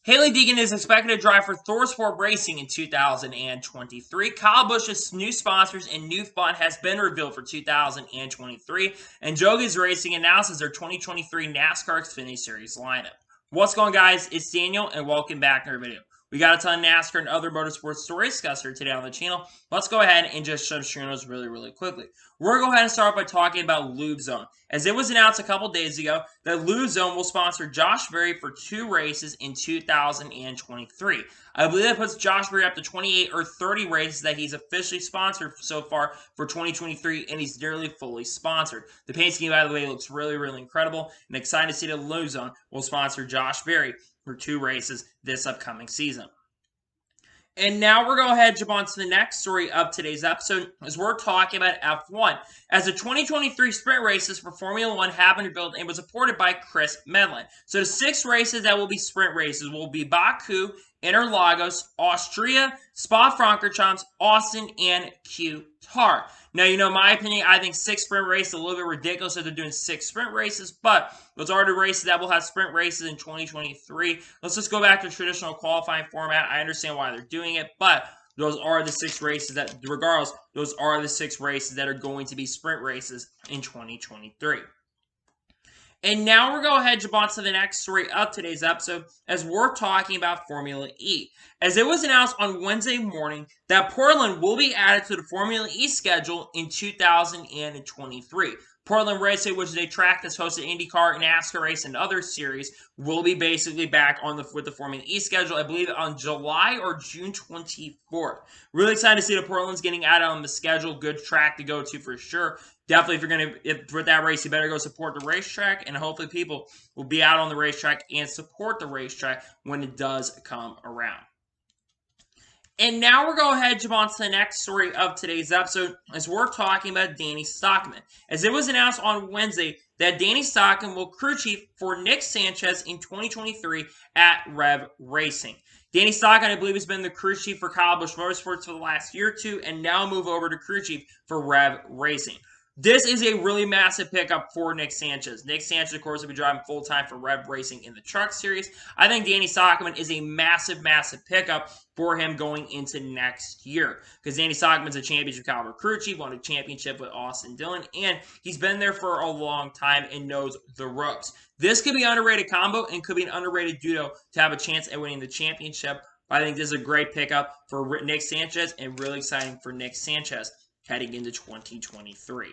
Hailie Deegan is expected to drive for Thorsport Racing in 2023. Kyle Busch's new sponsors and new fund has been revealed for 2023, and Jogi's Racing announces their 2023 NASCAR Xfinity Series lineup. What's going on, guys? It's Daniel, and welcome back to our video. We got a ton of NASCAR and other motorsports stories discussed here today on the channel. Let's go ahead and just show those really quickly. We're going to go ahead and start by talking about Lubezone, as it was announced a couple days ago that Lubezone will sponsor Josh Berry for 2 races in 2023. I believe that puts Josh Berry up to 28 or 30 races that he's officially sponsored so far for 2023, and he's nearly fully sponsored. The paint scheme, by the way, looks really incredible, and excited to see that Lubezone will sponsor Josh Berry for 2 races this upcoming season. And now we're going to go ahead and jump on to the next story of today's episode, as we're talking about F1. As the 2023 sprint races for Formula 1 have been revealed and was supported by Chris Medland. So the 6 races that will be sprint races will be Baku, Interlagos, Austria, Spa-Francorchamps, Austin, and Qatar. Now, you know, my opinion, I think 6 sprint races is a little bit ridiculous that they're doing 6 sprint races, but those are the races that will have sprint races in 2023. Let's just go back to traditional qualifying format. I understand why they're doing it, but those are the 6 races that, regardless, those are the 6 races that are going to be sprint races in 2023. And now we're going to go ahead and jump on to the next story of today's episode, as we're talking about Formula E. As it was announced on Wednesday morning that Portland will be added to the Formula E schedule in 2023. Portland Raceway, which is a track that's hosted IndyCar, NASCAR race, and other series, will be basically back on with the Formula E schedule, I believe, on July or June 24th. Really excited to see that Portland's getting added on the schedule. Good track to go to for sure. Definitely, if with that race, you better go support the racetrack, and hopefully people will be out on the racetrack and support the racetrack when it does come around. And now we're going to go ahead and jump on to the next story of today's episode, as we're talking about Danny Stockman. As it was announced on Wednesday that Danny Stockman will crew chief for Nick Sanchez in 2023 at Rev Racing. Danny Stockman, I believe, has been the crew chief for Kyle Busch Motorsports for the last year or two, and now move over to crew chief for Rev Racing. This is a really massive pickup for Nick Sanchez. Nick Sanchez, of course, will be driving full-time for Rev Racing in the Truck Series. I think Danny Stockman is a massive pickup for him going into next year, because Danny Stockman's a championship caliber crew chief, won a championship with Austin Dillon, and he's been there for a long time and knows the ropes. This could be an underrated combo and could be an underrated duo to have a chance at winning the championship. I think this is a great pickup for Nick Sanchez, and really exciting for Nick Sanchez heading into 2023.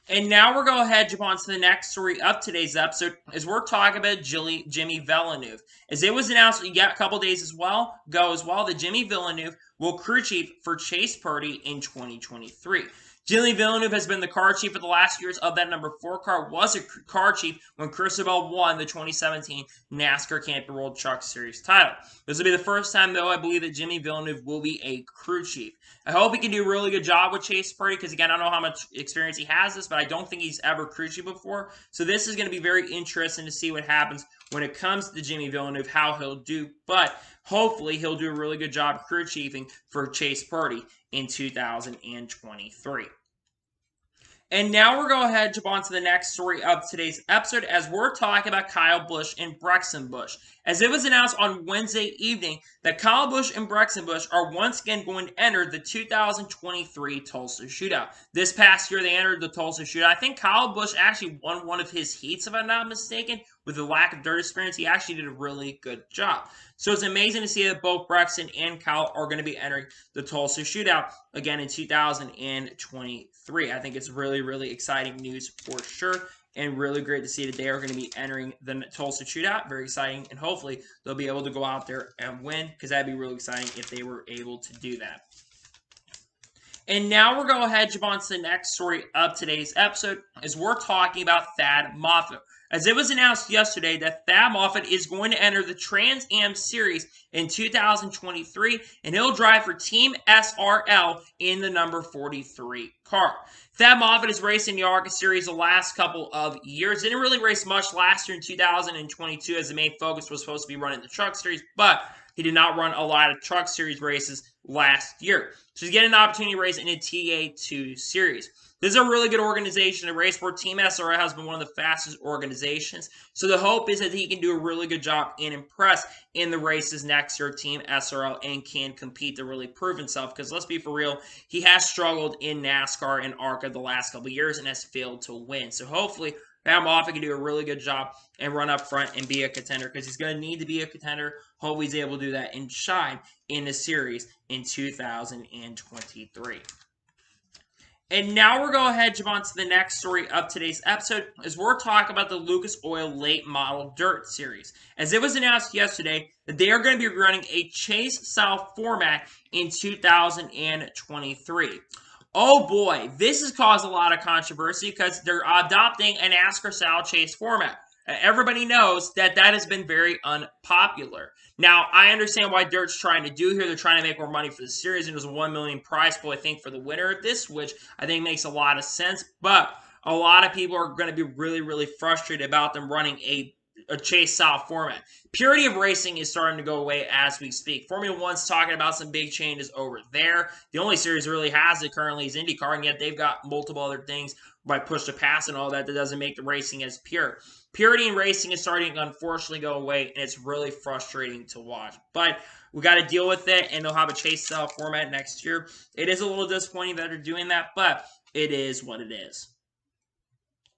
And now we're going to go ahead and jump on to the next story of today's episode, as we're talking about Jimmy Villeneuve. As it was announced a couple days ago that Jimmy Villeneuve will crew chief for Chase Purdy in 2023. Jimmy Villeneuve has been the car chief for the last years of that number 4 car, was a car chief when Cristobal won the 2017 NASCAR Camping World Truck Series title. This will be the first time, though, I believe that Jimmy Villeneuve will be a crew chief. I hope he can do a really good job with Chase Purdy, because, again, I don't know how much experience he has this, but I don't think he's ever crew chief before. So this is going to be very interesting to see what happens when it comes to Jimmy Villeneuve, how he'll do. But hopefully he'll do a really good job crew chiefing for Chase Purdy in 2023. And now we're going to go ahead and jump on to the next story of today's episode, as we're talking about Kyle Busch and Brexton Busch. As it was announced on Wednesday evening that Kyle Busch and Brexton Busch are once again going to enter the 2023 Tulsa Shootout. This past year, they entered the Tulsa Shootout. I think Kyle Busch actually won one of his heats, if I'm not mistaken. With the lack of dirt experience, he actually did a really good job. So it's amazing to see that both Brexton and Kyle are going to be entering the Tulsa Shootout again in 2023. I think it's really exciting news for sure, and really great to see that they are going to be entering the Tulsa Shootout. Very exciting, and hopefully they'll be able to go out there and win, because that'd be really exciting if they were able to do that. And now we're going to go ahead and jump on to the next story of today's episode, as we're talking about Thad Moffitt. As it was announced yesterday that Thad Moffitt is going to enter the Trans Am Series in 2023, and he'll drive for Team SRL in the number 43 car. Thad Moffitt has raced in the ARCA Series the last couple of years. Didn't really race much last year in 2022, as the main focus was supposed to be running the Truck Series, but he did not run a lot of Truck Series races last year. So he's getting an opportunity to race in a TA2 series. This is a really good organization to race for. Team SRL has been one of the fastest organizations. So the hope is that he can do a really good job and impress in the races next year, Team SRL, and can compete to really prove himself. Because let's be for real, he has struggled in NASCAR and ARCA the last couple of years and has failed to win. So hopefully, Moffitt can do a really good job and run up front and be a contender, because he's going to need to be a contender. Hopefully he's able to do that and shine in the series in 2023. And now we're going to jump on to the next story of today's episode, as we're talking about the Lucas Oil Late Model Dirt Series. As it was announced yesterday that they are going to be running a chase-style format in 2023. Oh boy, this has caused a lot of controversy because they're adopting an NASCAR-style chase format. Everybody knows that has been very unpopular. Now, I understand why Dirt's trying to do here. They're trying to make more money for the series, and there's a $1 million prize pool, I think, for the winner of this, which I think makes a lot of sense. But a lot of people are going to be really, really frustrated about them running a chase-style format. Purity of racing is starting to go away as we speak. Formula One's talking about some big changes over there. The only series that really has it currently is IndyCar, and yet they've got multiple other things by push to pass and all that doesn't make the racing as pure. Purity in racing is starting to unfortunately go away, and it's really frustrating to watch. But we got to deal with it, and they'll have a chase-style format next year. It is a little disappointing that they're doing that, but it is what it is.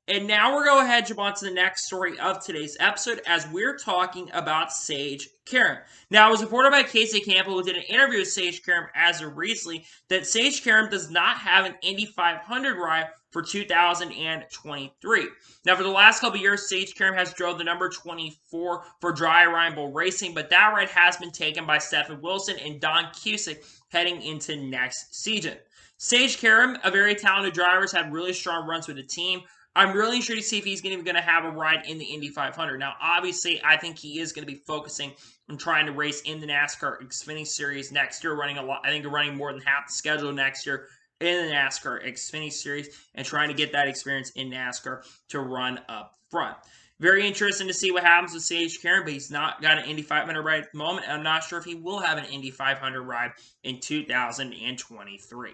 And now we're going to jump on to the next story of today's episode, as we're talking about Sage Karam. Now, it was reported by Casey Campbell, who did an interview with Sage Karam as of recently, that Sage Karam does not have an Indy 500 ride for 2023. Now, for the last couple of years, Sage Karam has drove the number 24 for Dry Ryan Bull Racing, but that ride has been taken by Stephen Wilson and Don Cusick heading into next season. Sage Karam, a very talented driver, has had really strong runs with the team. I'm really interested to see if he's even going to have a ride in the Indy 500. Now, obviously, I think he is going to be focusing on trying to race in the NASCAR Xfinity Series next year, running a lot. I think running more than half the schedule next year in the NASCAR Xfinity Series, and trying to get that experience in NASCAR to run up front. Very interesting to see what happens with Sage Karam, but he's not got an Indy 500 ride at the moment, and I'm not sure if he will have an Indy 500 ride in 2023.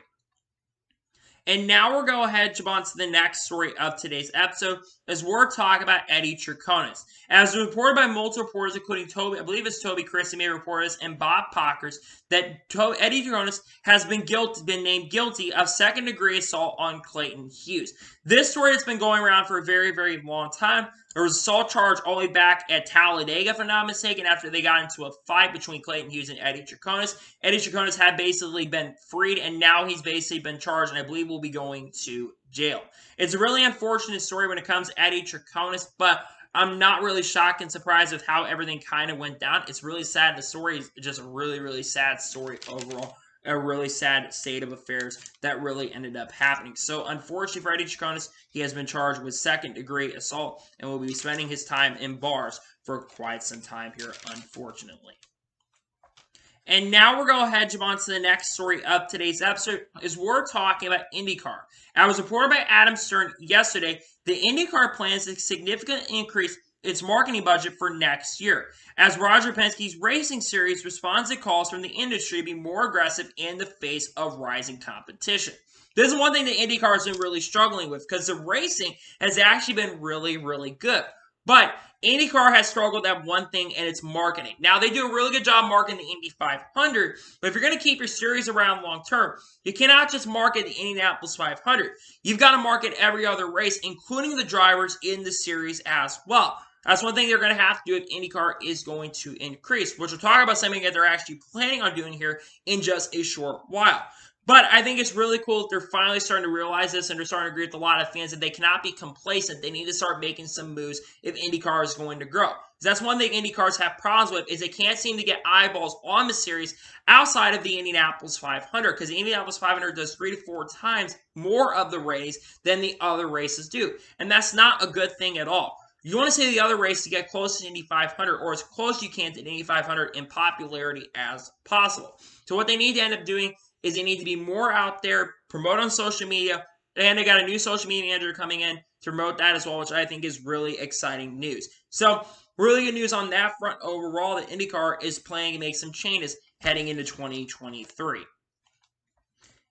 And now we're going to jump on to the next story of today's episode, as we're talking about Eddie Tarquinis. As reported by multiple reporters, including Toby, I believe it's Toby Christie may report this, and Bob Pockers, that Eddie Tarquinis has been named guilty of second-degree assault on Clayton Hughes. This story has been going around for a very, very long time. There was an assault charge all the way back at Talladega, if I'm not mistaken, after they got into a fight between Clayton Hughes and Eddie Tarquinis. Eddie Tarquinis had basically been freed, and now he's basically been charged, and I believe will be going to jail. It's a really unfortunate story when it comes to Eddie Tarquinis, but I'm not really shocked and surprised with how everything kind of went down. It's really sad. The story is just a really, really sad story overall. A really sad state of affairs that really ended up happening. So, unfortunately for Eddie Tarquinis, he has been charged with second-degree assault and will be spending his time in bars for quite some time here, unfortunately. And now we're going to jump on to the next story of today's episode, is we're talking about IndyCar. As was reported by Adam Stern yesterday, the IndyCar plans to significantly increase its marketing budget for next year, as Roger Penske's racing series responds to calls from the industry to be more aggressive in the face of rising competition. This is one thing that IndyCar has been really struggling with, because the racing has actually been really, really good. But IndyCar has struggled at one thing, and it's marketing. Now, they do a really good job marketing the Indy 500, but if you're going to keep your series around long term, you cannot just market the Indianapolis 500. You've got to market every other race, including the drivers in the series as well. That's one thing they're going to have to do if IndyCar is going to increase, which we'll talk about something that they're actually planning on doing here in just a short while. But I think it's really cool that they're finally starting to realize this, and they're starting to agree with a lot of fans that they cannot be complacent. They need to start making some moves if IndyCar is going to grow. That's one thing IndyCars have problems with, is they can't seem to get eyeballs on the series outside of the Indianapolis 500, because the Indianapolis 500 does 3 to 4 times more of the race than the other races do. And that's not a good thing at all. You want to see the other race to get close to Indy 500, or as close as you can to Indy 500 in popularity as possible. So what they need to end up doing is they need to be more out there, promote on social media, and they got a new social media manager coming in to promote that as well, which I think is really exciting news. So really good news on that front overall. The IndyCar is planning to make some changes heading into 2023.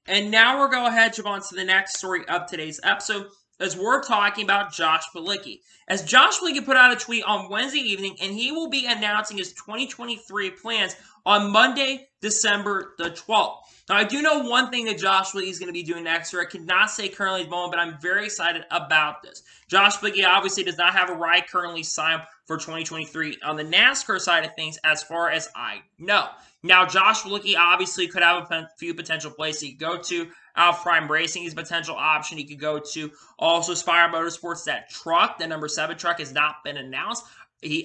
And now we're going ahead and jump on to the next story of today's episode, as we're talking about Josh Blecki. As Josh Blecki put out a tweet on Wednesday evening, and he will be announcing his 2023 plans on Monday, December the 12th. Now, I do know one thing that Josh Blecki is going to be doing next year. I cannot say currently at the moment, but I'm very excited about this. Josh Blecki obviously does not have a ride currently signed for 2023 on the NASCAR side of things, as far as I know. Now, Josh Blecki obviously could have a few potential places he could go to. Alpha Prime Racing is a potential option he could go to. Also, Spire Motorsports, that truck, the number 7 truck, has not been announced.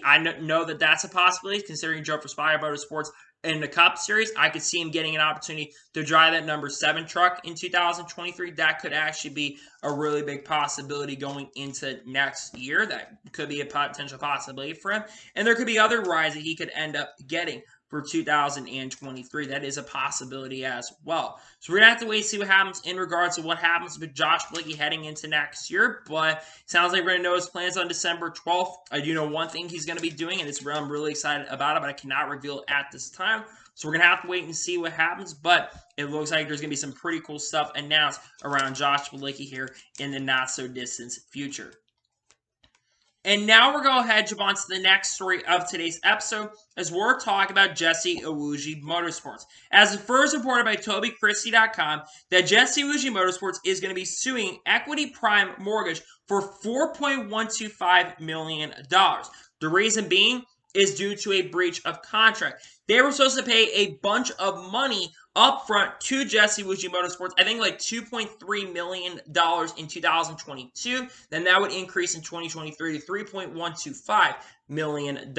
I know that that's a possibility, considering he drove for Spire Motorsports in the Cup Series. I could see him getting an opportunity to drive that number 7 truck in 2023. That could actually be a really big possibility going into next year. That could be a potential possibility for him. And there could be other rides that he could end up getting for 2023. That is a possibility as well. So we're going to have to wait and see what happens in regards to what happens with Josh Blecki heading into next year. But it sounds like we're going to know his plans on December 12th. I do know one thing he's going to be doing, and I'm really excited about it, but I cannot reveal it at this time. So we're going to have to wait and see what happens. But it looks like there's going to be some pretty cool stuff announced around Josh Blecki here in the not-so-distant future. And now we're going to head jump on to the next story of today's episode, as we're talking about Jesse Iwuji Motorsports. As first reported by TobyChristie.com, that Jesse Iwuji Motorsports is going to be suing Equity Prime Mortgage for $4.125 million. The reason being is due to a breach of contract. They were supposed to pay a bunch of money up front to Jesse Iwuji Motorsports, I think like $2.3 million in 2022. Then that would increase in 2023 to $3.125 million.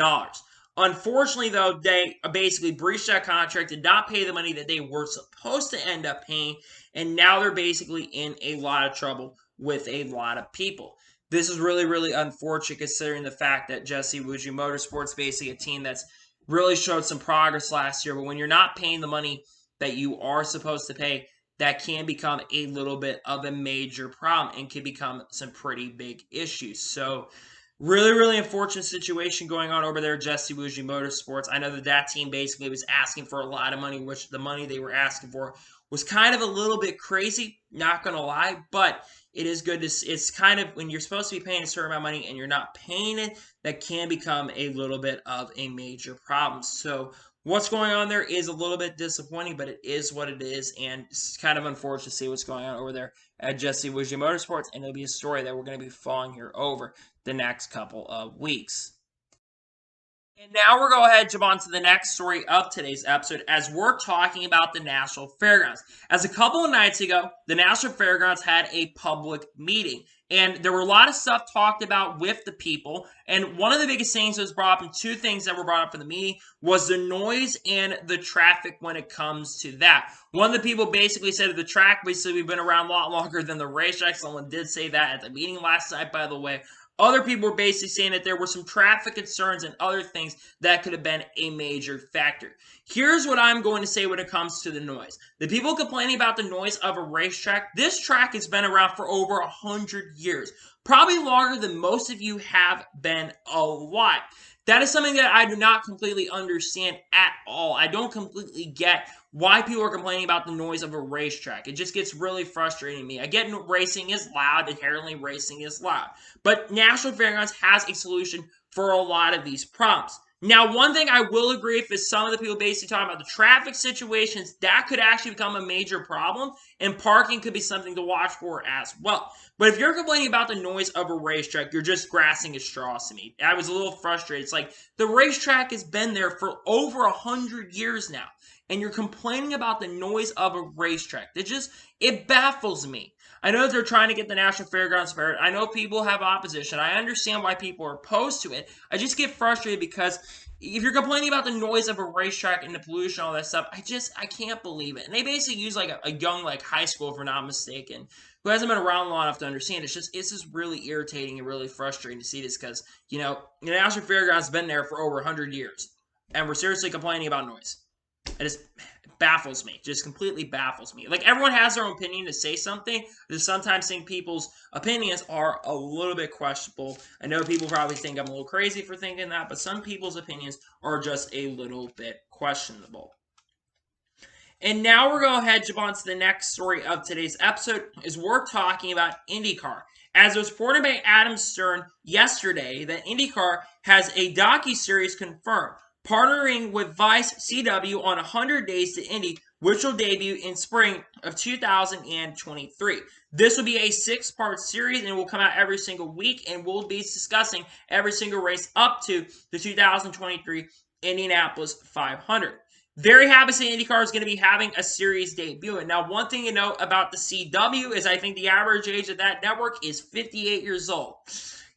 Unfortunately, though, they basically breached that contract, did not pay the money that they were supposed to end up paying, and now they're basically in a lot of trouble with a lot of people. This is really, really unfortunate considering the fact that Jesse Iwuji Motorsports, basically a team that's really showed some progress last year, but when you're not paying the money that you are supposed to pay, that can become a little bit of a major problem and can become some pretty big issues. So really, really unfortunate situation going on over there at Jesse Iwuji Motorsports. I know that team basically was asking for a lot of money, which the money they were asking for was kind of a little bit crazy, not going to lie, but it is good to see. It's kind of when you're supposed to be paying a certain amount of money and you're not paying it, that can become a little bit of a major problem. So what's going on there is a little bit disappointing, but it is what it is, and it's kind of unfortunate to see what's going on over there at Jesse Iwuji Motorsports, and it'll be a story that we're going to be following here over the next couple of weeks. And now we're going to go ahead and jump on to the next story of today's episode, as we're talking about the National Fairgrounds. As a couple of nights ago, the National Fairgrounds had a public meeting, and there were a lot of stuff talked about with the people, and one of the biggest things that was brought up, and two things that were brought up in the meeting, was the noise and the traffic when it comes to that. One of the people basically said that the track, basically, we've been around a lot longer than the racetrack. Someone did say that at the meeting last night, by the way. Other people were basically saying that there were some traffic concerns and other things that could have been a major factor. Here's what I'm going to say when it comes to the noise. The people complaining about the noise of a racetrack, this track has been around for over 100 years. Probably longer than most of you have been alive. That is something that I do not completely understand at all. I don't completely get why people are complaining about the noise of a racetrack. It just gets really frustrating to me. I get racing is loud, inherently racing is loud. But National Fairgrounds has a solution for a lot of these problems. Now, one thing I will agree with is some of the people basically talking about the traffic situations, that could actually become a major problem, and parking could be something to watch for as well. But if you're complaining about the noise of a racetrack, you're just grasping at straws to me. I was a little frustrated. It's like the racetrack has been there for over 100 years now, and you're complaining about the noise of a racetrack. It baffles me. I know they're trying to get the National Fairgrounds fair. I know people have opposition. I understand why people are opposed to it. I just get frustrated because if you're complaining about the noise of a racetrack and the pollution and all that stuff, I can't believe it. And they basically use like a young high school, if I'm not mistaken, who hasn't been around long enough to understand. It's just really irritating and really frustrating to see this because, the National Fairgrounds has been there for over 100 years. And we're seriously complaining about noise. It just baffles me. Just completely baffles me. Like, everyone has their own opinion to say something. I just sometimes think people's opinions are a little bit questionable. I know people probably think I'm a little crazy for thinking that, but some people's opinions are just a little bit questionable. And now we're going to head jump on to the next story of today's episode, is we're talking about IndyCar. As was reported by Adam Stern yesterday, that IndyCar has a docuseries confirmed, partnering with Vice CW on 100 Days to Indy, which will debut in spring of 2023. This will be a 6-part series and will come out every single week, and we'll be discussing every single race up to the 2023 Indianapolis 500. Very happy to see IndyCar is going to be having a series debut. And now, one thing to note about the CW is I think the average age of that network is 58 years old.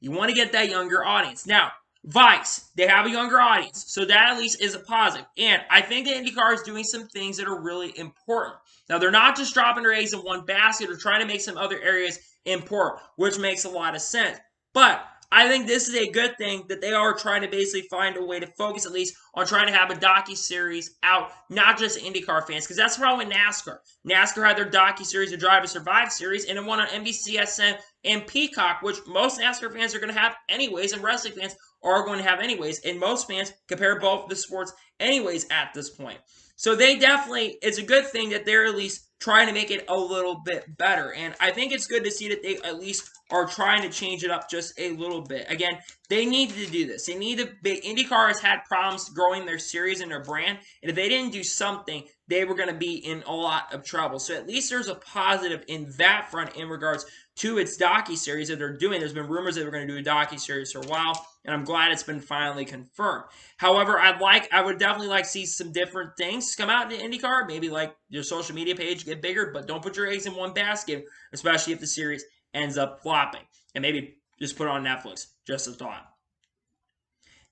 You want to get that younger audience. Now, Vice, they have a younger audience, so that at least is a positive. And I think that IndyCar is doing some things that are really important. Now, they're not just dropping their eggs in one basket or trying to make some other areas important, which makes a lot of sense. But I think this is a good thing that they are trying to basically find a way to focus at least on trying to have a docuseries out, not just IndyCar fans, because that's the problem with NASCAR. NASCAR had their docuseries, the Drive to Survive series, and it won on NBCSN and Peacock, which most NASCAR fans are going to have anyways, and wrestling fans are going to have anyways, and most fans compare both the sports anyways at this point. So they definitely, it's a good thing that they're at least trying to make it a little bit better. And I think it's good to see that they at least are trying to change it up just a little bit. Again, they need to do this. They need to IndyCar has had problems growing their series and their brand. And if they didn't do something, they were going to be in a lot of trouble. So at least there's a positive in that front in regards to its docuseries that they're doing. There's been rumors that they're going to do a docuseries for a while, and I'm glad it's been finally confirmed. However, I would definitely like to see some different things come out in IndyCar. Maybe like your social media page get bigger, but don't put your eggs in one basket, especially if the series ends up flopping. And maybe just put it on Netflix. Just a thought.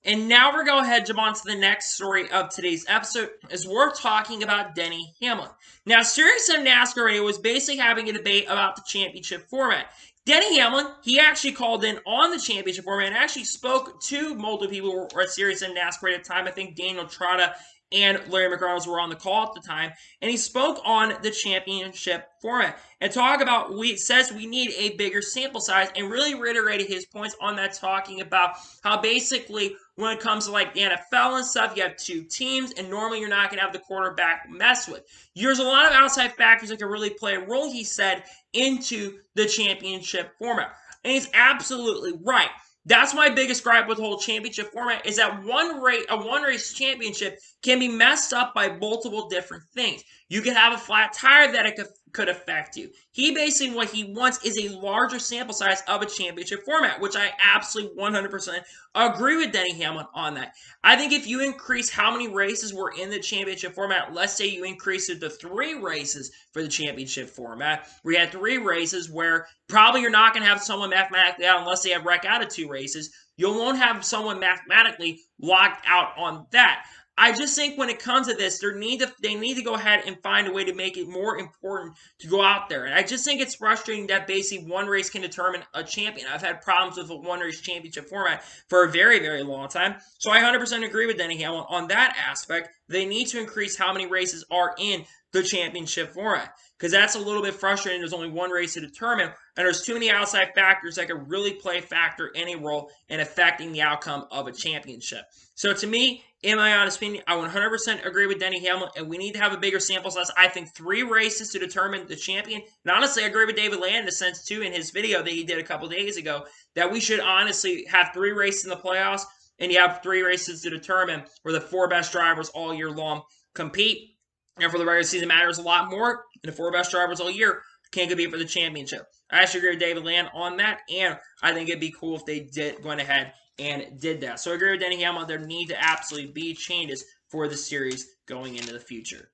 And now we're going to head jump on to the next story of today's episode, as we're talking about Denny Hamlin. Now, SiriusXM NASCAR Radio was basically having a debate about the championship format. Denny Hamlin, he actually called in on the championship format and actually spoke to multiple people who were at SiriusXM NASCAR Radio at the time. I think Daniel Trotta and Larry McReynolds were on the call at the time, and he spoke on the championship format and talk about, says we need a bigger sample size, and really reiterated his points on that, talking about how basically when it comes to like the NFL and stuff, you have 2 teams, and normally you're not going to have the quarterback mess with. There's a lot of outside factors that can really play a role, he said, into the championship format. And he's absolutely right. That's my biggest gripe with the whole championship format, is that a one-race championship can be messed up by multiple different things. You can have a flat tire that it could affect you. He basically, what he wants is a larger sample size of a championship format, which I absolutely 100% agree with Denny Hamlin on that. I think if you increase how many races were in the championship format, let's say you increase it to 3 races for the championship format, we had 3 races where probably you're not going to have someone mathematically out unless they have wreck out of 2 races. You won't have someone mathematically locked out on that. I just think when it comes to this, they need to go ahead and find a way to make it more important to go out there. And I just think it's frustrating that basically one race can determine a champion. I've had problems with a one-race championship format for a very, very long time. So I 100% agree with Denny Hamlin on that aspect. They need to increase how many races are in the championship format, because that's a little bit frustrating. There's only one race to determine, and there's too many outside factors that could really play a factor in a role in affecting the outcome of a championship. So to me, in my honest opinion, I 100% agree with Denny Hamlin, and we need to have a bigger sample size. I think 3 races to determine the champion. And honestly, I agree with David Land in the sense, too, in his video that he did a couple days ago, that we should honestly have 3 races in the playoffs, and you have 3 races to determine where the 4 best drivers all year long compete. And for the regular season matters a lot more, and the 4 best drivers all year can't compete for the championship. I actually agree with David Land on that, and I think it'd be cool if they went ahead and did that. So I agree with Denny Hamlin. There need to absolutely be changes for the series going into the future.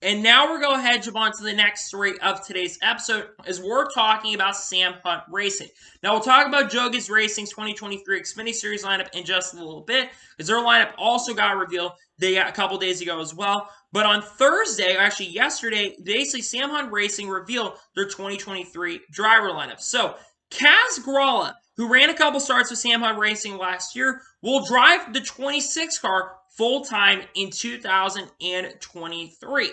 And now we're going to head jump on to the next story of today's episode, as we're talking about Sam Hunt Racing. Now, we'll talk about Joe Gibbs Racing's 2023 Xfinity Series lineup in just a little bit, because their lineup also got revealed a couple days ago as well. But on Thursday, or actually yesterday, basically Sam Hunt Racing revealed their 2023 driver lineup. So, Kaz Grala who ran a couple starts with Sam Hunt Racing last year, will drive the 26 car full-time in 2023.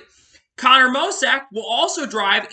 Connor Mosack will also drive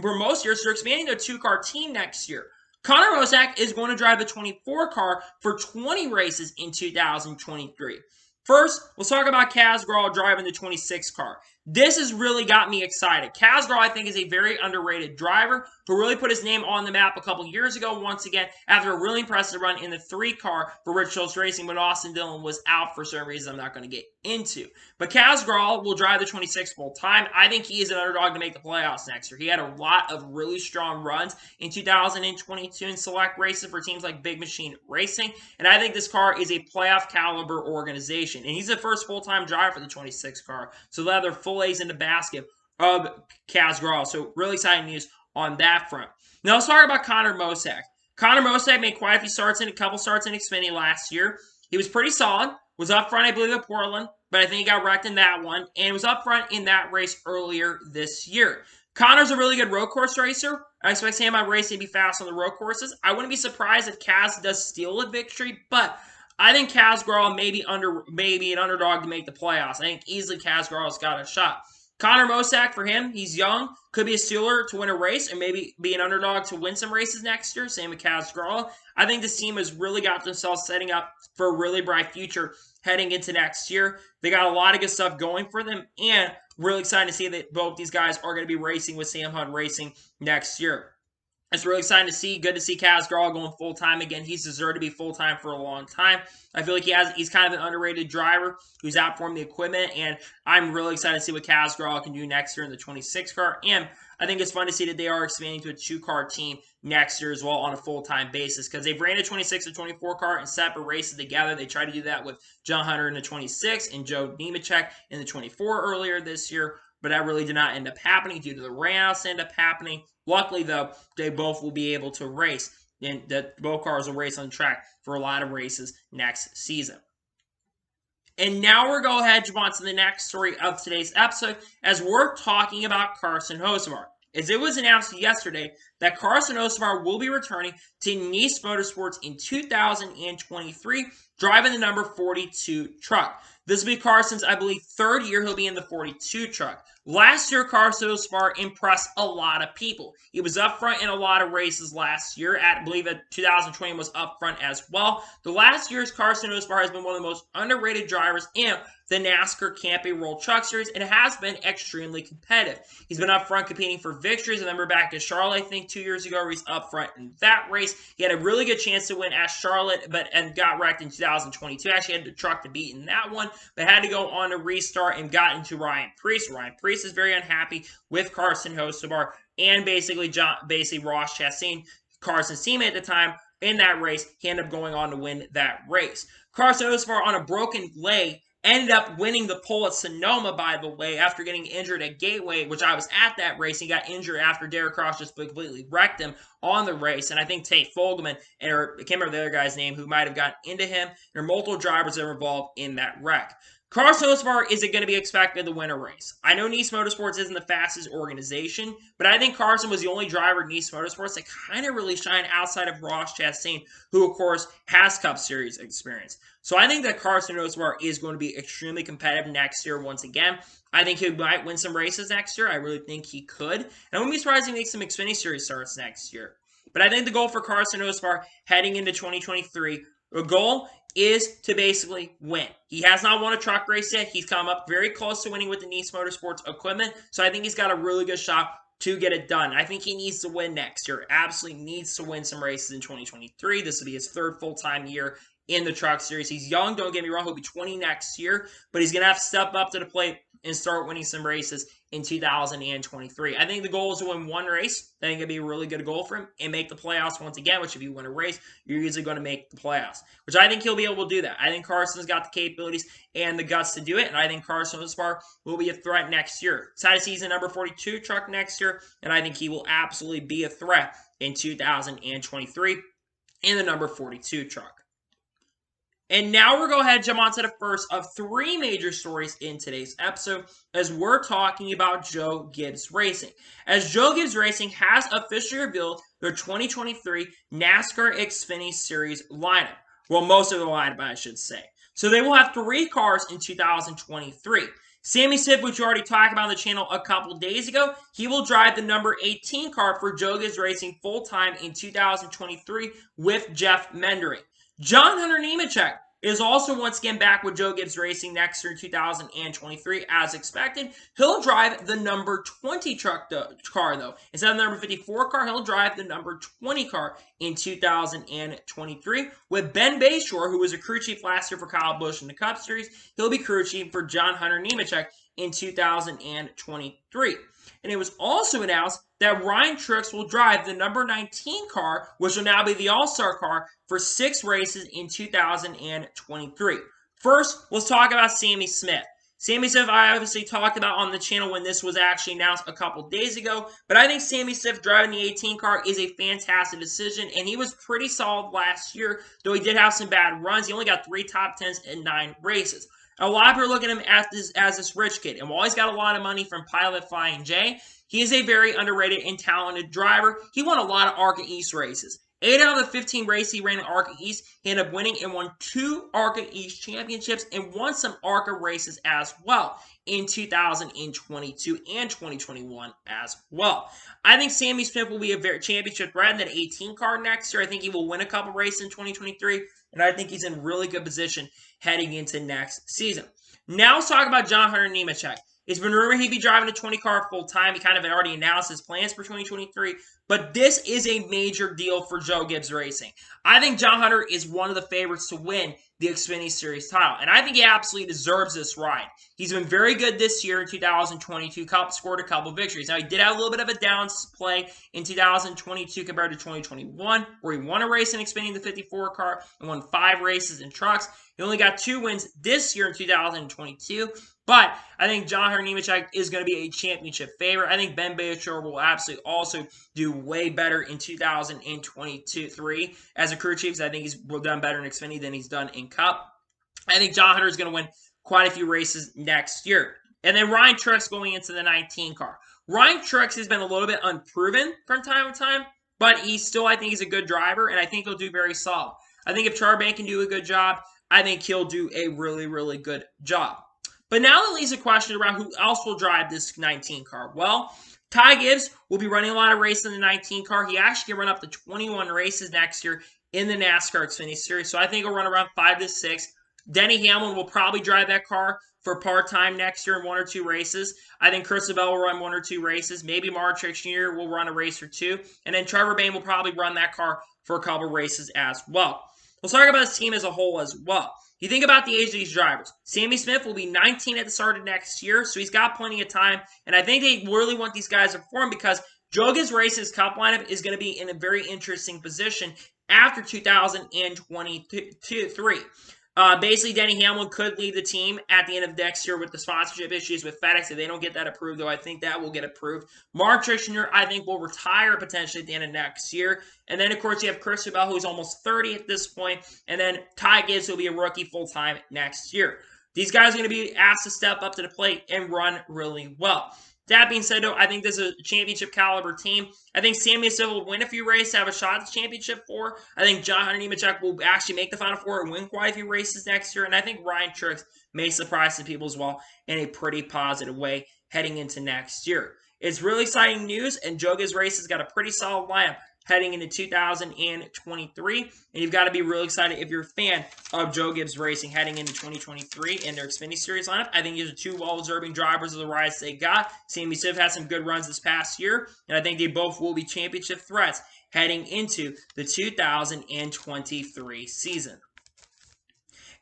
for most years. They're expanding their 2-car team next year. Connor Mosack is going to drive the 24 car for 20 races in 2023. First, let's talk about Kaz Grala driving the 26 car. This has really got me excited. Kaz Grala, I think, is a very underrated driver who really put his name on the map a couple years ago, once again, after a really impressive run in the 3-car for Rich Schultz Racing when Austin Dillon was out for certain reasons I'm not going to get into. But Kaz Grala will drive the 26 full-time. I think he is an underdog to make the playoffs next year. He had a lot of really strong runs in 2022 in select races for teams like Big Machine Racing, and I think this car is a playoff-caliber organization. And he's the first full-time driver for the 26 car, so they'll have their full eggs in the basket of Kaz Grala. So really exciting news on that front. Now let's talk about Connor Mosack. Connor Mosack made quite a few starts a couple starts in Xfinity last year. He was pretty solid. Was up front, I believe, at Portland, but I think he got wrecked in that one, and was up front in that race earlier this year. Connor's a really good road course racer. I expect Sam Hunt Racing to be fast on the road courses. I wouldn't be surprised if Kaz does steal a victory, but I think Kaz Grala may be an underdog to make the playoffs. I think easily Kaz Grala's got a shot. Connor Mosack, for him, he's young, could be a stealer to win a race, and maybe be an underdog to win some races next year. Same with Kaz Grala. I think this team has really got themselves setting up for a really bright future heading into next year. They got a lot of good stuff going for them, and really excited to see that both these guys are going to be racing with Sam Hunt Racing next year. It's really exciting to see. Good to see Kaz Grala going full-time again. He's deserved to be full-time for a long time. I feel like he's kind of an underrated driver who's outperformed the equipment, and I'm really excited to see what Kaz Grala can do next year in the 26 car. And I think it's fun to see that they are expanding to a 2-car team next year as well on a full-time basis, because they've ran a 26 and 24 car in separate races together. They tried to do that with John Hunter in the 26 and Joe Nemechek in the 24 earlier this year, but that really did not end up happening due to the rainouts end up happening. Luckily, though, they both will be able to race, and that both cars will race on track for a lot of races next season. And now we're going to head on to the next story of today's episode, as we're talking about Carson Hocevar. As it was announced yesterday that Carson Hocevar will be returning to Nice Motorsports in 2023, driving the number 42 truck. This will be Carson's, I believe, 3rd year he'll be in the 42 truck. Last year, Carson Hocevar impressed a lot of people. He was up front in a lot of races last year. I believe that 2020 was up front as well. The last year's Carson Hocevar has been one of the most underrated drivers in the NASCAR Camping World Truck Series, and it has been extremely competitive. He's been up front competing for victories. I remember back at Charlotte, I think 2 years ago, where he's up front in that race. He had a really good chance to win at Charlotte, and got wrecked in 2022. Actually had the truck to beat in that one, but had to go on to restart and got into Ryan Preece. Ryan Preece is very unhappy with Carson Hocevar and basically Ross Chastain, Carson's teammate at the time, in that race. He ended up going on to win that race. Carson Hocevar, on a broken leg, ended up winning the pole at Sonoma, by the way, after getting injured at Gateway, which I was at that race. He got injured after Derek Cross just completely wrecked him on the race. And I think Tate Fogelman, or I can't remember the other guy's name, who might have gotten into him. There are multiple drivers that were involved in that wreck. Carson Hocevar isn't going to be expected to win a race. I know Nice Motorsports isn't the fastest organization, but I think Carson was the only driver at Nice Motorsports that kind of really shined outside of Ross Chastain, who, of course, has Cup Series experience. So I think that Carson Hocevar is going to be extremely competitive next year once again. I think he might win some races next year. I really think he could. And I wouldn't be surprised if he makes some Xfinity Series starts next year. But I think the goal for Carson Hocevar heading into 2023, the goal is to basically win. He has not won a truck race yet. He's come up very close to winning with the Nice Motorsports equipment, so I think he's got a really good shot to get it done. I think he needs to win next year. Absolutely needs to win some races in 2023. This will be his 3rd full-time year in the truck series. He's young, don't get me wrong. He'll be 20 next year, but he's going to have to step up to the plate and start winning some races in 2023. I think the goal is to win one race. I think it'd be a really good goal for him, and make the playoffs once again, which if you win a race, you're usually going to make the playoffs, which I think he'll be able to do that. I think Carson's got the capabilities and the guts to do it, and I think Carson Hocevar will be a threat next year. Excited to see he's in number 42 truck next year, and I think he will absolutely be a threat in 2023 in the number 42 truck. And now we're going to go ahead and jump on to the first of 3 major stories in today's episode, as we're talking about Joe Gibbs Racing. As Joe Gibbs Racing has officially revealed their 2023 NASCAR Xfinity Series lineup. Well, most of the lineup, I should say. So they will have 3 cars in 2023. Sammy Smith, which you already talked about on the channel a couple days ago, he will drive the number 18 car for Joe Gibbs Racing full-time in 2023 with Jeff Mendering. John Hunter Nemechek is also once again back with Joe Gibbs Racing next year in 2023 as expected. He'll drive the number 20 car though. Instead of the number 54 car, he'll drive the number 20 car in 2023 with Ben Bayshore, who was a crew chief last year for Kyle Busch in the Cup Series. He'll be crew chief for John Hunter Nemechek in 2023. And it was also announced that Ryan Truex will drive the number 19 car, which will now be the All-Star car, for 6 races in 2023. First, let's talk about Sammy Smith. Sammy Smith, I obviously talked about on the channel when this was actually announced a couple days ago, but I think Sammy Smith driving the 18 car is a fantastic decision, and he was pretty solid last year, though he did have some bad runs. He only got 3 top 10s in 9 races. A lot of people are looking at him as this rich kid, and while he's got a lot of money from Pilot Flying J, he is a very underrated and talented driver. He won a lot of ARCA East races. 8 out of the 15 races he ran in ARCA East, he ended up winning and won 2 ARCA East championships and won some ARCA races as well in 2022 and 2021 as well. I think Sammy Smith will be a very championship threat in that 18 car next year. I think he will win a couple races in 2023, and I think he's in really good position heading into next season. Now let's talk about John Hunter Nemechek. It's been rumored he'd be driving a 20 car full time. He kind of already announced his plans for 2023. But this is a major deal for Joe Gibbs Racing. I think John Hunter is one of the favorites to win the Xfinity Series title. And I think he absolutely deserves this ride. He's been very good this year in 2022. Scored a couple victories. Now, he did have a little bit of a downplay in 2022 compared to 2021, where he won a race in Xfinity, the 54 car, and won 5 races in trucks. He only got 2 wins this year in 2022. But I think John Hunter Nemechek is going to be a championship favorite. I think Ben Bayshore will absolutely also do way better in 2023 as a crew chief, because I think he's done better in Xfinity than he's done in Cup. I think John Hunter is going to win quite a few races next year. And then Ryan Truex going into the 19 car. Ryan Truex has been a little bit unproven from time to time, but he's still, I think he's a good driver, and I think he'll do very solid. I think if Charbonnet can do a good job, I think he'll do a really, really good job. But now that leaves a question around who else will drive this 19 car. Well, Ty Gibbs will be running a lot of races in the 19 car. He actually can run up to 21 races next year in the NASCAR Xfinity Series. So I think he'll run around 5 to 6. Denny Hamlin will probably drive that car for part-time next year in 1 or 2 races. I think Chris Bell will run 1 or 2 races. Maybe Mark Jr. will run a race or 2. And then Trevor Bayne will probably run that car for a couple races as well. Let's talk about his team as a whole as well. You think about the age of these drivers. Sammy Smith will be 19 at the start of next year, so he's got plenty of time. And I think they really want these guys to perform because Joe Gibbs Racing's Cup lineup is going to be in a very interesting position after 2023. Basically, Denny Hamlin could leave the team at the end of next year with the sponsorship issues with FedEx. If they don't get that approved, though, I think that will get approved. Mark Jr., I think, will retire potentially at the end of next year. And then, of course, you have Chris Bell, who's almost 30 at this point. And then Ty Gibbs will be a rookie full-time next year. These guys are going to be asked to step up to the plate and run really well. That being said, though, I think this is a championship caliber team. I think Sammy Smith will win a few races, have a shot at the championship 4. I think John Hunter Nemechek will actually make the Final 4 and win quite a few races next year. And I think Ryan Truex may surprise some people as well in a pretty positive way heading into next year. It's really exciting news, and Joe Gibbs Racing's got a pretty solid lineup heading into 2023. And you've got to be really excited if you're a fan of Joe Gibbs Racing heading into 2023 in their Xfinity Series lineup. I think these are 2 well-deserving drivers of the rides they got. Sammy Smith had some good runs this past year, and I think they both will be championship threats heading into the 2023 season.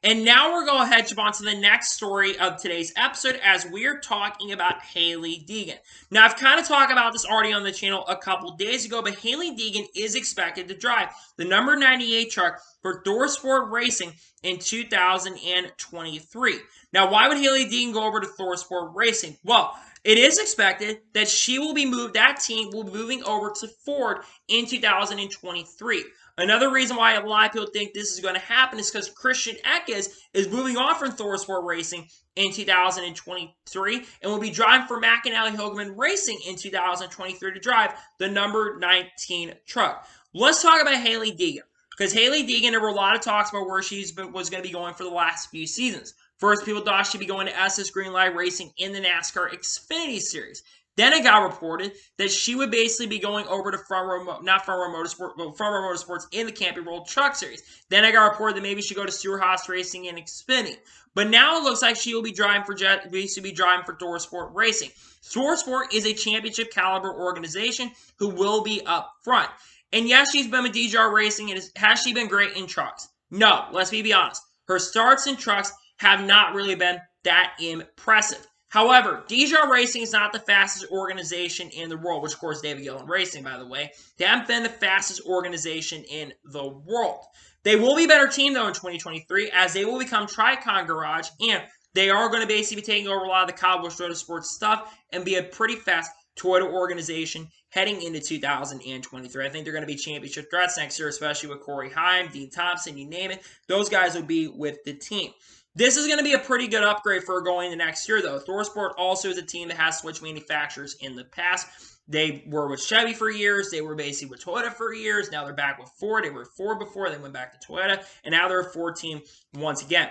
And now we're going to head on to the next story of today's episode as we're talking about Hailie Deegan. Now, I've kind of talked about this already on the channel a couple days ago, but Hailie Deegan is expected to drive the number 98 truck for Thorsport Racing in 2023. Now, why would Hailie Deegan go over to Thorsport Racing? Well, it is expected that that team will be moving over to Ford in 2023. Another reason why a lot of people think this is going to happen is because Christian Eckes is moving on from Thorsport Racing in 2023 and will be driving for McAnally Hilgeman Racing in 2023 to drive the number 19 truck. Let's talk about Hailie Deegan, because Hailie Deegan, there were a lot of talks about where she was going to be going for the last few seasons. First, people thought she'd be going to SS Greenlight Racing in the NASCAR Xfinity Series. Then it got reported that she would basically be going over to Front Row Motorsports in the Camping World Truck Series. Then I got reported that maybe she'd go to Stewart-Haas Racing in Xfinity. But now it looks like she will be driving for Thorsport Racing. Thorsport is a championship caliber organization who will be up front. And yes, she's been with DJR Racing, and has she been great in trucks? No, let's be honest. Her starts in trucks have not really been that impressive. However, DJR Racing is not the fastest organization in the world, which of course David Gillen Racing, by the way. They haven't been the fastest organization in the world. They will be a better team, though, in 2023, as they will become Tricon Garage, and they are going to basically be taking over a lot of the Kyle Busch Motorsports stuff and be a pretty fast Toyota organization heading into 2023. I think they're going to be championship threats next year, especially with Corey Heim, Dean Thompson, you name it. Those guys will be with the team. This is going to be a pretty good upgrade for going the next year, though. Thorsport also is a team that has switched manufacturers in the past. They were with Chevy for years. They were basically with Toyota for years. Now they're back with Ford. They were Ford before. They went back to Toyota. And now they're a Ford team once again.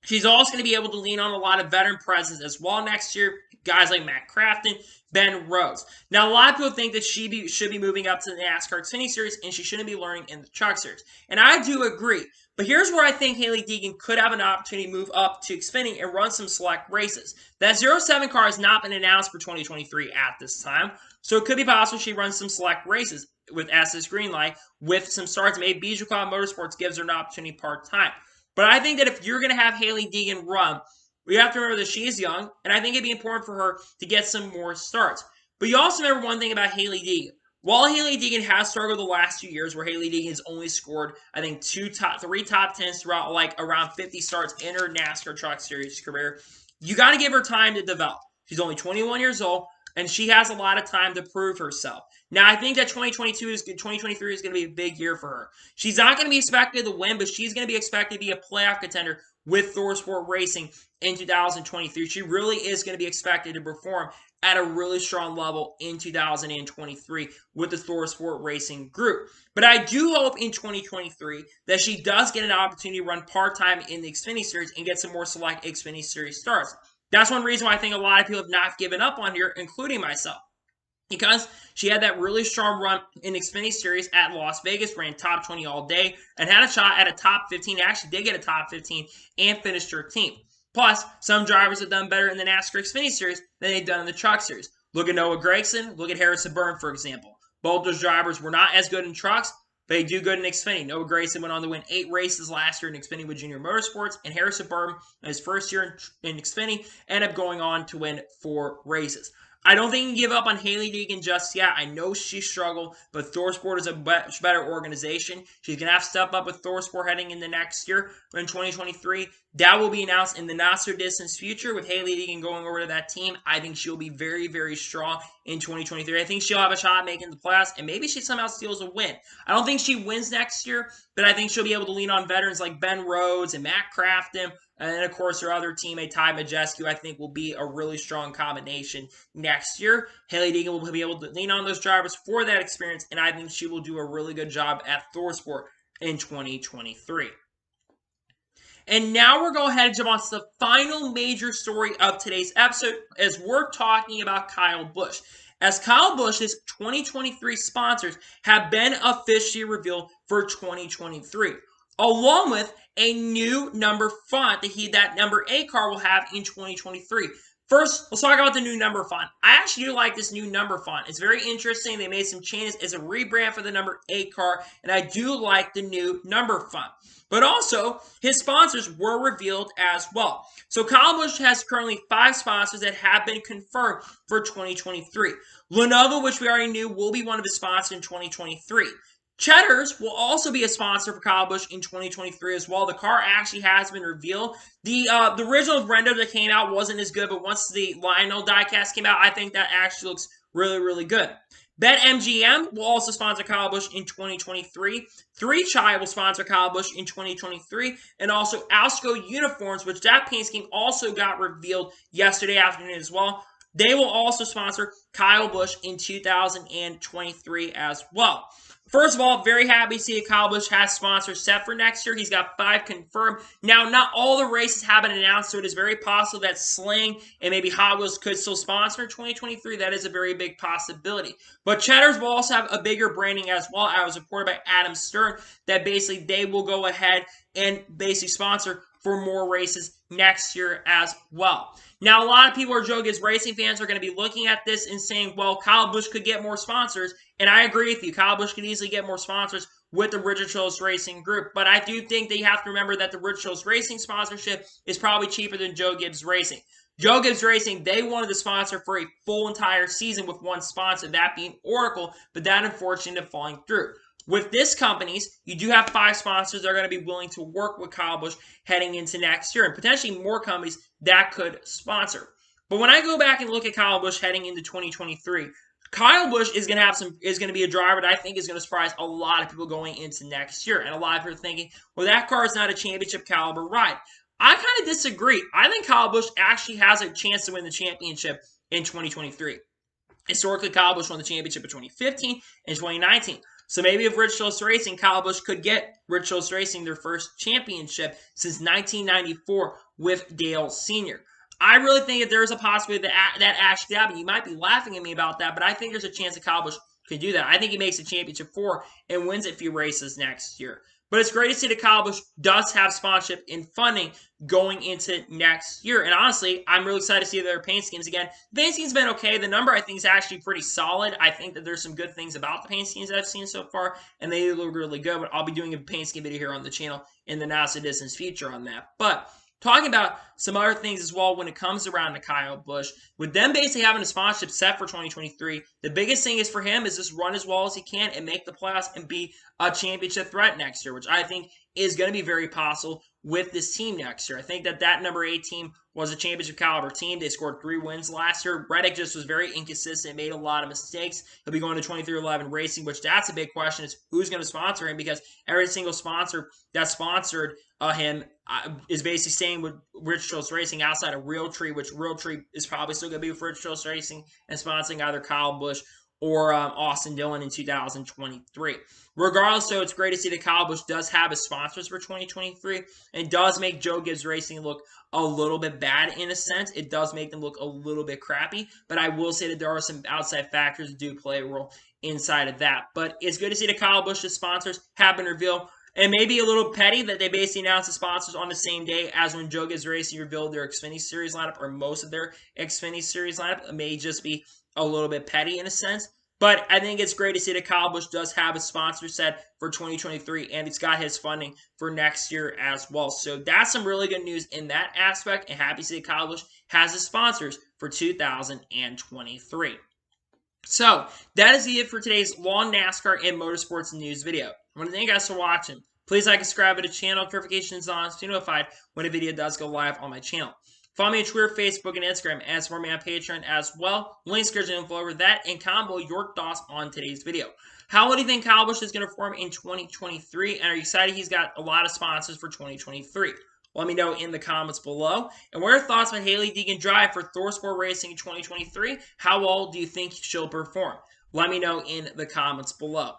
She's also going to be able to lean on a lot of veteran presence as well next year. Guys like Matt Crafton, Ben Rhodes. Now, a lot of people think that she should be moving up to the NASCAR Xfinity Series and she shouldn't be learning in the Truck Series. And I do agree. But here's where I think Hailie Deegan could have an opportunity to move up to Xfinity and run some select races. That 07 car has not been announced for 2023 at this time. So it could be possible she runs some select races with SS Greenlight with some starts. Maybe Busch Motorsports gives her an opportunity part-time. But I think that if you're going to have Hailie Deegan run, we have to remember that she is young, and I think it'd be important for her to get some more starts. But you also remember one thing about Hailie Deegan. While Hailie Deegan has struggled the last 2 years, where Hailie Deegan has only scored, I think, 3 top 10s throughout, like, around 50 starts in her NASCAR Truck Series career, you got to give her time to develop. She's only 21 years old, and she has a lot of time to prove herself. Now, I think that 2023 is going to be a big year for her. She's not going to be expected to win, but she's going to be expected to be a playoff contender with Thorsport Racing in 2023. She really is going to be expected to perform at a really strong level in 2023 with the Thorsport Racing group. But I do hope in 2023 that she does get an opportunity to run part-time in the Xfinity Series and get some more select Xfinity Series starts. That's one reason why I think a lot of people have not given up on her, including myself. Because she had that really strong run in the Xfinity Series at Las Vegas, ran top 20 all day, and had a shot at a top 15. Actually did get a top 15 and finished 13th. Plus, some drivers have done better in the NASCAR Xfinity Series than they've done in the Truck Series. Look at Noah Gragson. Look at Harrison Burton, for example. Both those drivers were not as good in trucks, but they do good in Xfinity. Noah Gragson went on to win 8 races last year in Xfinity with Junior Motorsports, and Harrison Burton, in his first year in Xfinity, ended up going on to win 4 races. I don't think you can give up on Hailie Deegan just yet. I know she struggled, but Thorsport is a much better organization. She's going to have to step up with Thorsport heading into next year in 2023. That will be announced in the not-so-distant future with Hailie Deegan going over to that team. I think she'll be very, very strong in 2023. I think she'll have a shot at making the playoffs, and maybe she somehow steals a win. I don't think she wins next year, but I think she'll be able to lean on veterans like Ben Rhodes and Matt Crafton. And then, of course, her other teammate, Ty Majeski, I think will be a really strong combination next year. Hailie Deegan will be able to lean on those drivers for that experience, and I think she will do a really good job at Thorsport in 2023. And now we're going ahead and jump on to the final major story of today's episode as we're talking about Kyle Busch. As Kyle Busch's 2023 sponsors have been officially revealed for 2023. Along with a new number font that number 8 car will have in 2023. First, let's talk about the new number font. I actually do like this new number font. It's very interesting. They made some changes. It's a rebrand for the number 8 car, and I do like the new number font. But also, his sponsors were revealed as well. So Kyle Busch has currently 5 sponsors that have been confirmed for 2023. Lenovo, which we already knew, will be one of his sponsors in 2023. Cheddar's will also be a sponsor for Kyle Busch in 2023 as well. The car actually has been revealed. The original render that came out wasn't as good, but once the Lionel diecast came out, I think that actually looks really, really good. BetMGM will also sponsor Kyle Busch in 2023. 3Chai will sponsor Kyle Busch in 2023. And also Alsco Uniforms, which that paint scheme also got revealed yesterday afternoon as well. They will also sponsor Kyle Busch in 2023 as well. First of all, very happy to see Kyle Busch has sponsors set for next year. He's got 5 confirmed. Now, not all the races have been announced, so it is very possible that Sling and maybe Hot Wheels could still sponsor in 2023. That is a very big possibility. But Cheddar's will also have a bigger branding as well. I was reported by Adam Stern that basically they will go ahead and basically sponsor for more races next year as well. Now, a lot of people Joe Gibbs Racing fans are going to be looking at this and saying, well, Kyle Busch could get more sponsors. And I agree with you. Kyle Busch could easily get more sponsors with the Richard Childress Racing Group. But I do think that you have to remember that the Richard Childress Racing sponsorship is probably cheaper than Joe Gibbs Racing. Joe Gibbs Racing, they wanted to sponsor for a full entire season with one sponsor, that being Oracle, but that unfortunately ended up falling through. With this companies, you do have 5 sponsors that are going to be willing to work with Kyle Busch heading into next year, and potentially more companies that could sponsor. But when I go back and look at Kyle Busch heading into 2023, Kyle Busch is going to be a driver that I think is going to surprise a lot of people going into next year. And a lot of people are thinking, well, that car is not a championship caliber ride. I kind of disagree. I think Kyle Busch actually has a chance to win the championship in 2023. Historically, Kyle Busch won the championship in 2015 and 2019. So maybe if Rich Childress Racing, Kyle Busch could get Rich Childress Racing their first championship since 1994 with Dale Sr. I really think that there's a possibility that actually happened. You might be laughing at me about that, but I think there's a chance that Kyle Busch can do that. I think he makes a championship 4 and wins a few races next year. But it's great to see that Kyle Busch does have sponsorship and funding going into next year. And honestly, I'm really excited to see their paint schemes again. The paint scheme's been okay. The number, I think, is actually pretty solid. I think that there's some good things about the paint schemes that I've seen so far, and they look really good. But I'll be doing a paint scheme video here on the channel in the not-so-distant future on that. But talking about some other things as well when it comes around to Kyle Busch, with them basically having a sponsorship set for 2023, the biggest thing is for him is just run as well as he can and make the playoffs and be a championship threat next year, which I think is going to be very possible with this team next year. I think that number 8 team was a championship caliber team. They scored 3 wins last year. Reddick just was very inconsistent, made a lot of mistakes. He'll be going to 23XI Racing, which that's a big question is who's going to sponsor him, because every single sponsor that sponsored him is basically staying with Rich Childress Racing outside of Realtree, which Realtree is probably still going to be with Rich Childress Racing and sponsoring either Kyle Busch or Austin Dillon in 2023. Regardless, though, it's great to see that Kyle Busch does have his sponsors for 2023 and does make Joe Gibbs Racing look a little bit bad in a sense. It does make them look a little bit crappy, but I will say that there are some outside factors that do play a role inside of that. But it's good to see that Kyle Busch's sponsors have been revealed. And maybe a little petty that they basically announced the sponsors on the same day as when Joe Gibbs Racing revealed their Xfinity Series lineup, or most of their Xfinity Series lineup. It may just be a little bit petty in a sense. But I think it's great to see that Kyle Busch does have a sponsor set for 2023, and he's got his funding for next year as well. So that's some really good news in that aspect, and happy to see that Kyle Busch has his sponsors for 2023. So that is it for today's long NASCAR and Motorsports news video. I want to thank you guys for watching. Please like and subscribe to the channel, notifications on, so you're notified when a video does go live on my channel. Follow me on Twitter, Facebook, and Instagram, and support me on Patreon as well. Links are in info over that, and comment below your thoughts on today's video. How do you think Kyle Busch is going to perform in 2023? And are you excited he's got a lot of sponsors for 2023? Let me know in the comments below. And what are your thoughts on Hailie Deegan drive for Thorsport Racing in 2023? How well do you think she'll perform? Let me know in the comments below.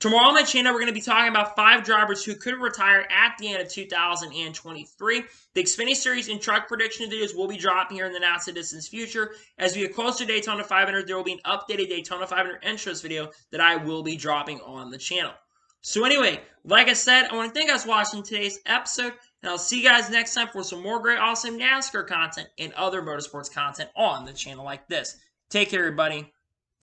Tomorrow on my channel, we're going to be talking about 5 drivers who could retire at the end of 2023. The Xfinity Series and truck prediction videos will be dropping here in the not-so-distant future. As we get closer to Daytona 500, there will be an updated Daytona 500 intros video that I will be dropping on the channel. So anyway, like I said, I want to thank you guys for watching today's episode, and I'll see you guys next time for some more great, awesome NASCAR content and other motorsports content on the channel like this. Take care, everybody.